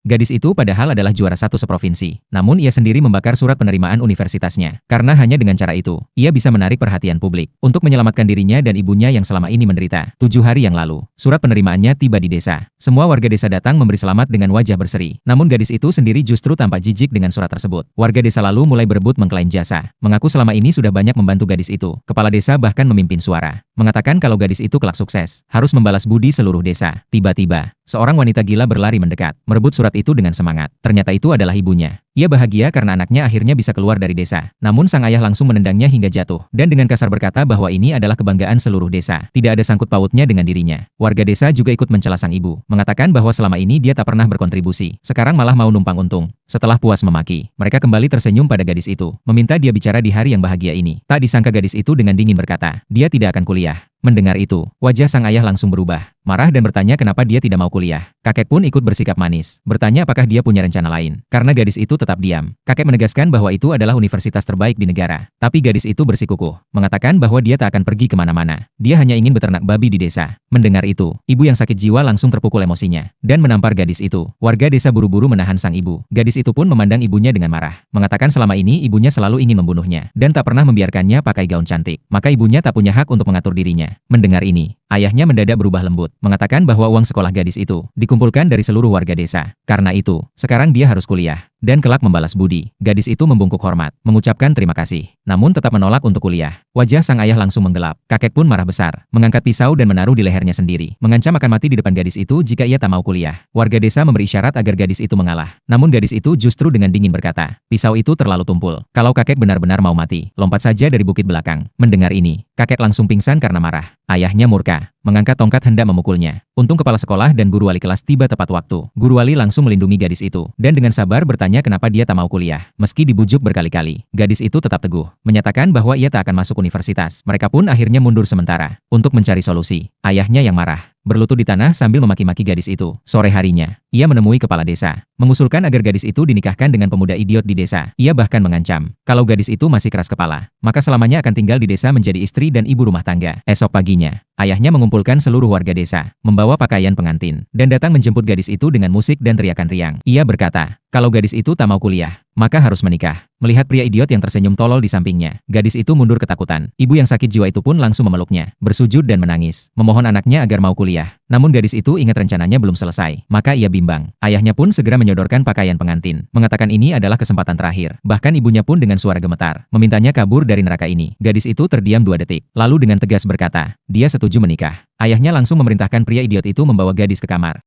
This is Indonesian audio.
Gadis itu padahal adalah juara satu seprovinsi. Namun ia sendiri membakar surat penerimaan universitasnya. Karena hanya dengan cara itu, ia bisa menarik perhatian publik. Untuk menyelamatkan dirinya dan ibunya yang selama ini menderita. 7 hari yang lalu, surat penerimaannya tiba di desa. Semua warga desa datang memberi selamat dengan wajah berseri. Namun gadis itu sendiri justru tampak jijik dengan surat tersebut. Warga desa lalu mulai berebut mengklaim jasa. Mengaku selama ini sudah banyak membantu gadis itu. Kepala desa bahkan memimpin suara. Mengatakan kalau gadis itu kelak sukses, harus membalas budi seluruh desa. Tiba-tiba, seorang wanita gila berlari mendekat, merebut surat itu dengan semangat. Ternyata itu adalah ibunya. Ia bahagia karena anaknya akhirnya bisa keluar dari desa. Namun sang ayah langsung menendangnya hingga jatuh. Dan dengan kasar berkata bahwa ini adalah kebanggaan seluruh desa. Tidak ada sangkut pautnya dengan dirinya. Warga desa juga ikut mencela sang ibu. Mengatakan bahwa selama ini dia tak pernah berkontribusi. Sekarang malah mau numpang untung. Setelah puas memaki, mereka kembali tersenyum pada gadis itu. Meminta dia bicara di hari yang bahagia ini. Tak disangka gadis itu dengan dingin berkata, dia tidak akan kuliah. Mendengar itu, wajah sang ayah langsung berubah. Marah dan bertanya kenapa dia tidak mau kuliah. Kakek pun ikut bersikap manis. Bertanya apakah dia punya rencana lain. Karena gadis itu tetap diam. Kakek menegaskan bahwa itu adalah universitas terbaik di negara. Tapi gadis itu bersikukuh. Mengatakan bahwa dia tak akan pergi kemana-mana. Dia hanya ingin beternak babi di desa. Mendengar itu, ibu yang sakit jiwa langsung terpukul emosinya. Dan menampar gadis itu. Warga desa buru-buru menahan sang ibu. Gadis itu pun memandang ibunya dengan marah. Mengatakan selama ini ibunya selalu ingin membunuhnya. Dan tak pernah membiarkannya pakai gaun cantik. Maka ibunya tak punya hak untuk mengatur dirinya. Mendengar ini, ayahnya mendadak berubah lembut, mengatakan bahwa uang sekolah gadis itu dikumpulkan dari seluruh warga desa. Karena itu, sekarang dia harus kuliah dan kelak membalas budi. Gadis itu membungkuk hormat, mengucapkan terima kasih, namun tetap menolak untuk kuliah. Wajah sang ayah langsung menggelap. Kakek pun marah besar, mengangkat pisau dan menaruh di lehernya sendiri, mengancam akan mati di depan gadis itu jika ia tak mau kuliah. Warga desa memberi isyarat agar gadis itu mengalah. Namun gadis itu justru dengan dingin berkata, pisau itu terlalu tumpul. Kalau kakek benar-benar mau mati, lompat saja dari bukit belakang. Mendengar ini, kakek langsung pingsan karena marah. Ayahnya murka, mengangkat tongkat hendak memukulnya. Untung kepala sekolah dan guru wali kelas tiba tepat waktu. Guru wali langsung melindungi gadis itu, dan dengan sabar bertanya kenapa dia tak mau kuliah. Meski dibujuk berkali-kali, gadis itu tetap teguh, menyatakan bahwa ia tak akan masuk universitas. Mereka pun akhirnya mundur sementara, untuk mencari solusi. Ayahnya yang marah, berlutut di tanah sambil memaki-maki gadis itu. Sore harinya, ia menemui kepala desa, mengusulkan agar gadis itu dinikahkan dengan pemuda idiot di desa. Ia bahkan mengancam, kalau gadis itu masih keras kepala, maka selamanya akan tinggal di desa menjadi istri dan ibu rumah tangga. Esok paginya, ayahnya mengumpulkan seluruh warga desa, membawa pakaian pengantin, dan datang menjemput gadis itu dengan musik dan teriakan riang. Ia berkata, kalau gadis itu tak mau kuliah, maka harus menikah. Melihat pria idiot yang tersenyum tolol di sampingnya, gadis itu mundur ketakutan. Ibu yang sakit jiwa itu pun langsung memeluknya, bersujud dan menangis, memohon anaknya agar mau kuliah. Namun gadis itu ingat rencananya belum selesai, maka ia bimbang. Ayahnya pun segera menyodorkan pakaian pengantin, mengatakan ini adalah kesempatan terakhir. Bahkan ibunya pun dengan suara gemetar, memintanya kabur dari neraka ini. Gadis itu terdiam 2 detik, lalu dengan tegas berkata, dia setuju menikah. Ayahnya langsung memerintahkan pria idiot itu membawa gadis ke kamar.